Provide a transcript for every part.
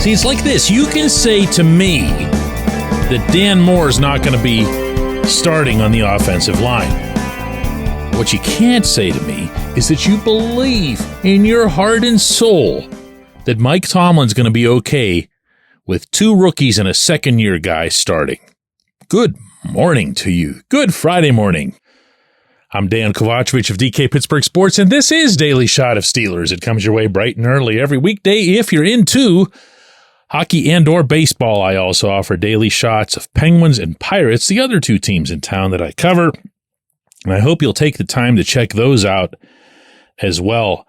See, it's like this. You can say to me that Dan Moore is not going to be starting on the offensive line. What you can't say to me is that you believe in your heart and soul that Mike Tomlin's going to be okay with 2 rookies and a second-year guy starting. Good morning to you. Good Friday morning. I'm Dejan Kovacevic of DK Pittsburgh Sports, and this is Daily Shot of Steelers. It comes your way bright and early every weekday if you're into hockey and or baseball. I also offer daily shots of Penguins and Pirates, the other 2 teams in town that I cover, and I hope you'll take the time to check those out as well.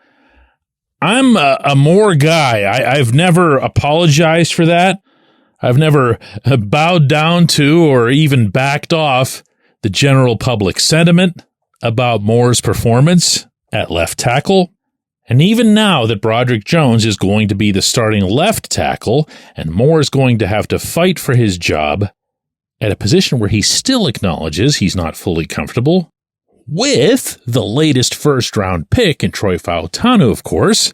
I'm a Moore guy. I've never apologized for that. I've never bowed down to or even backed off the general public sentiment about Moore's performance at left tackle. And even now that Broderick Jones is going to be the starting left tackle and Moore is going to have to fight for his job at a position where he still acknowledges he's not fully comfortable with the latest first-round pick in Troy Fautanu, of course,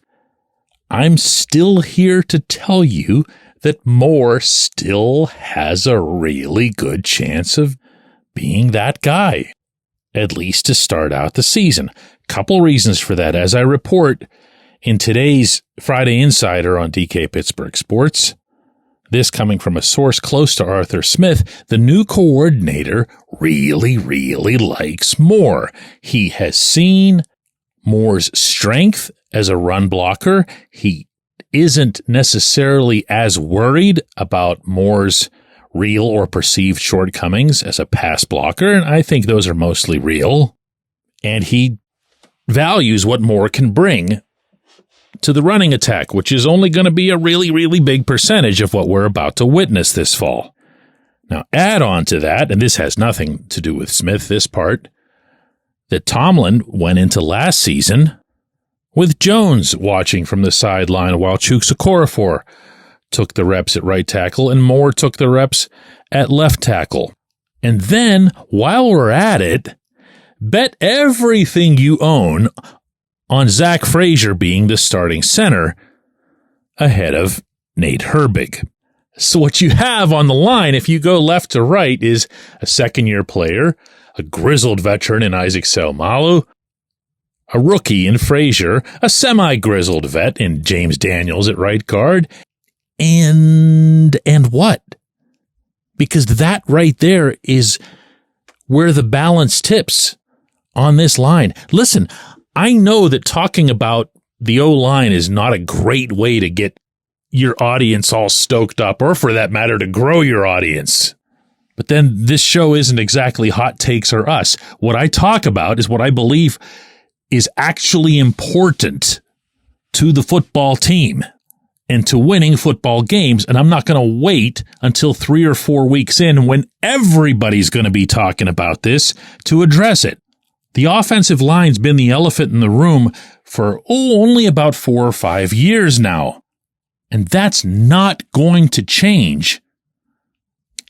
I'm still here to tell you that Moore still has a really good chance of being that guy, at least to start out the season. Couple reasons for that, as I report in today's Friday Insider on DK Pittsburgh Sports. This coming from a source close to Arthur Smith, the new coordinator really likes Moore. He has seen Moore's strength as a run blocker. He isn't necessarily as worried about Moore's real or perceived shortcomings as a pass blocker, and I think those are mostly real. And he values what Moore can bring to the running attack, which is only going to be a really big percentage of what we're about to witness this fall. Now, add on to that, and this has nothing to do with Smith, this part, that Tomlin went into last season with Jones watching from the sideline while Chuks Okorafor took the reps at right tackle and Moore took the reps at left tackle. And then, while we're at it, bet everything you own on Zach Frazier being the starting center ahead of Nate Herbig. So what you have on the line, if you go left to right, is a second-year player, a grizzled veteran in Isaac Seumalo, a rookie in Frazier, a semi-grizzled vet in James Daniels at right guard, and what? Because that right there is where the balance tips on this line. Listen, I know that talking about the O-line is not a great way to get your audience all stoked up, or for that matter, to grow your audience. But then this show isn't exactly hot takes or us. What I talk about is what I believe is actually important to the football team and to winning football games. And I'm not going to wait until 3 or 4 weeks in when everybody's going to be talking about this to address it. The offensive line's been the elephant in the room for only about 4 or 5 years now. And that's not going to change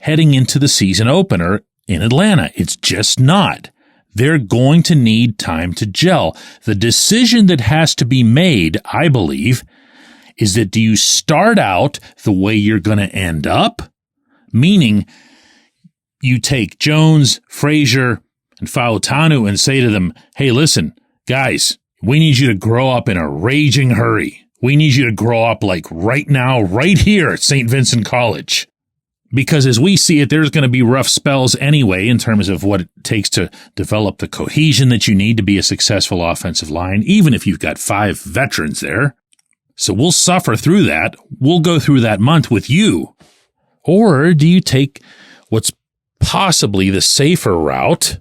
heading into the season opener in Atlanta. It's just not. They're going to need time to gel. The decision that has to be made, I believe, is that do you start out the way you're going to end up? Meaning you take Jones, Frazier, and Fautanu and say to them, hey, listen, guys, we need you to grow up in a raging hurry. We need you to grow up like right now, right here at St. Vincent College. Because as we see it, there's going to be rough spells anyway in terms of what it takes to develop the cohesion that you need to be a successful offensive line, even if you've got 5 veterans there. So we'll suffer through that. We'll go through that month with you. Or do you take what's possibly the safer route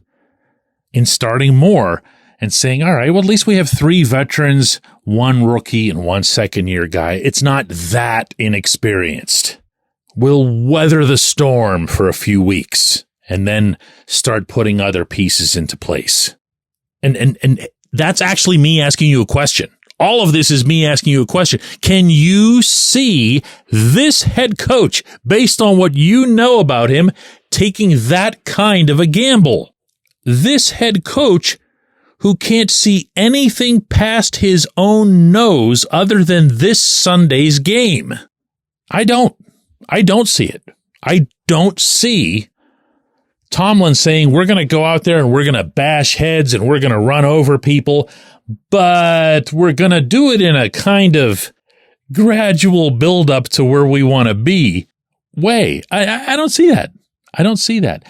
in starting Moore and saying, all right, well, at least we have 3 veterans, 1 rookie, and 1 second-year guy. It's not that inexperienced. We'll weather the storm for a few weeks and then start putting other pieces into place. And that's actually me asking you a question. All of this is me asking you a question. Can you see this head coach, based on what you know about him, taking that kind of a gamble? This head coach who can't see anything past his own nose other than this Sunday's game. I don't see it. I don't see Tomlin saying we're going to go out there and we're going to bash heads and we're going to run over people, but we're going to do it in a kind of gradual build up to where we want to be way. I don't see that. I don't see that.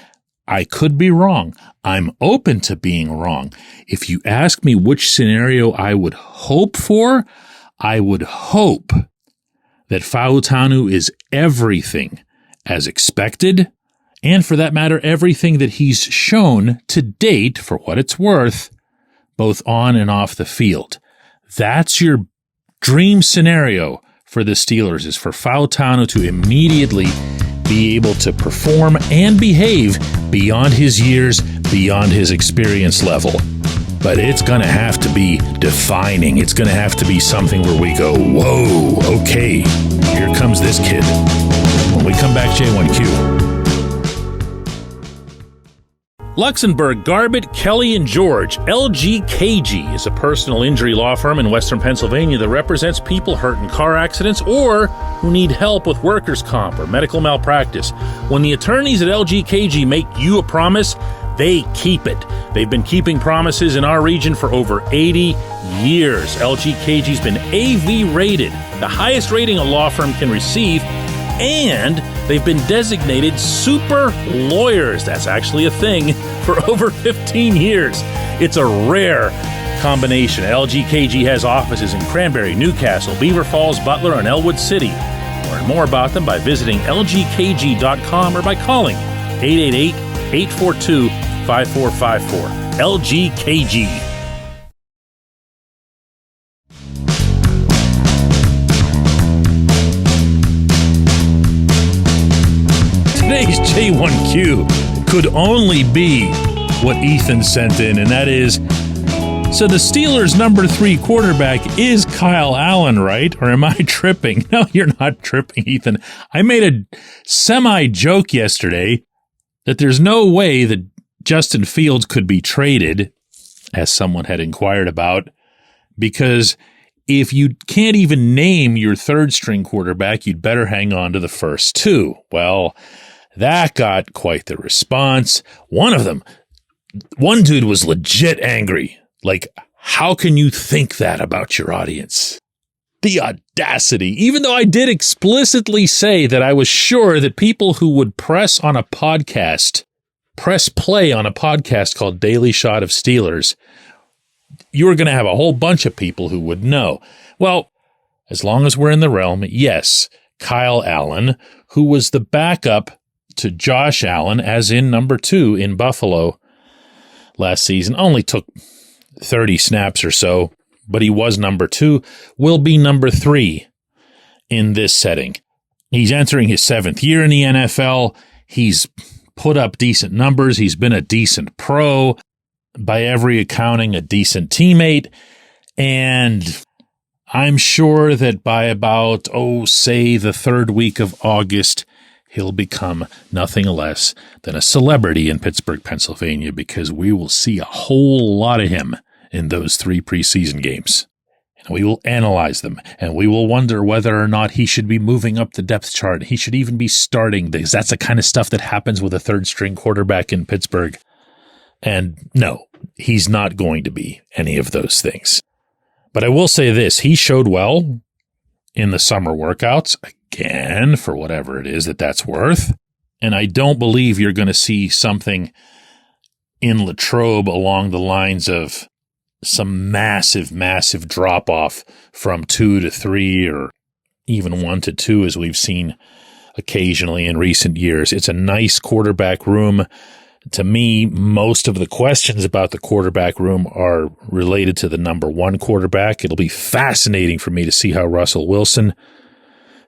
I could be wrong. I'm open to being wrong. If you ask me which scenario I would hope for, I would hope that Fautanu is everything as expected, and for that matter, everything that he's shown to date, for what it's worth, both on and off the field. That's your dream scenario for the Steelers, is for Fautanu to immediately be able to perform and behave beyond his years, beyond his experience level. But it's going to have to be defining. It's going to have to be something where we go, whoa, okay, here comes this kid. When we come back, J1Q. Luxembourg, Garbett, Kelly & George, LGKG, is a personal injury law firm in Western Pennsylvania that represents people hurt in car accidents or who need help with workers' comp or medical malpractice. When the attorneys at LGKG make you a promise, they keep it. They've been keeping promises in our region for over 80 years. LGKG's been AV rated, the highest rating a law firm can receive, and they've been designated super lawyers. That's actually a thing for over 15 years. It's a rare combination. LGKG has offices in Cranberry, Newcastle, Beaver Falls, Butler, and Elwood City. Learn more about them by visiting lgkg.com or by calling 888-842-5454. LGKG. Today's J1Q could only be what Ethan sent in, and that is, so the Steelers' number 3 quarterback is Kyle Allen, right? Or am I tripping? No, you're not tripping, Ethan. I made a semi-joke yesterday that there's no way that Justin Fields could be traded, as someone had inquired about, because if you can't even name your third-string quarterback, you'd better hang on to the first 2. Well, that got quite the response. One dude was legit angry. Like, how can you think that about your audience? The audacity. Even though I did explicitly say that I was sure that people who would press play on a podcast called Daily Shot of Steelers, you were going to have a whole bunch of people who would know. Well, as long as we're in the realm, yes, Kyle Allen, who was the backup to Josh Allen, as in number 2 in Buffalo last season, only took 30 snaps or so, but he was number 2, will be number 3 in this setting. He's entering his 7th year in the NFL. He's put up decent numbers. He's been a decent pro, by every accounting, a decent teammate. And I'm sure that by about, say the 3rd week of August, he'll become nothing less than a celebrity in Pittsburgh, Pennsylvania, because we will see a whole lot of him in those 3 preseason games. And we will analyze them, and we will wonder whether or not he should be moving up the depth chart. He should even be starting, because that's the kind of stuff that happens with a third-string quarterback in Pittsburgh. And no, he's not going to be any of those things. But I will say this, he showed well in the summer workouts, again, for whatever it is that's worth. And I don't believe you're going to see something in Latrobe along the lines of some massive drop-off from 2 to 3 or even 1 to 2, as we've seen occasionally in recent years. It's a nice quarterback room. To me, most of the questions about the quarterback room are related to the number 1 quarterback. It'll be fascinating for me to see how Russell Wilson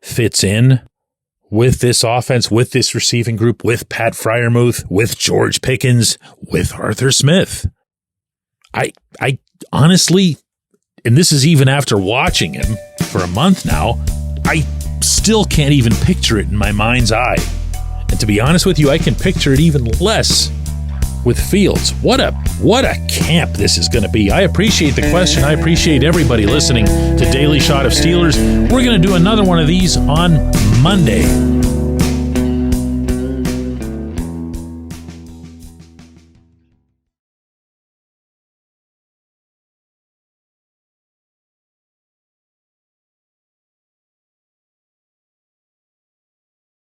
fits in with this offense, with this receiving group, with Pat Freiermuth, with George Pickens, with Arthur Smith. I honestly, and this is even after watching him for a month now, I still can't even picture it in my mind's eye. And to be honest with you, I can picture it even less with Fields. What a camp this is going to be. I appreciate the question. I appreciate everybody listening to Daily Shot of Steelers. We're going to do another one of these on Monday.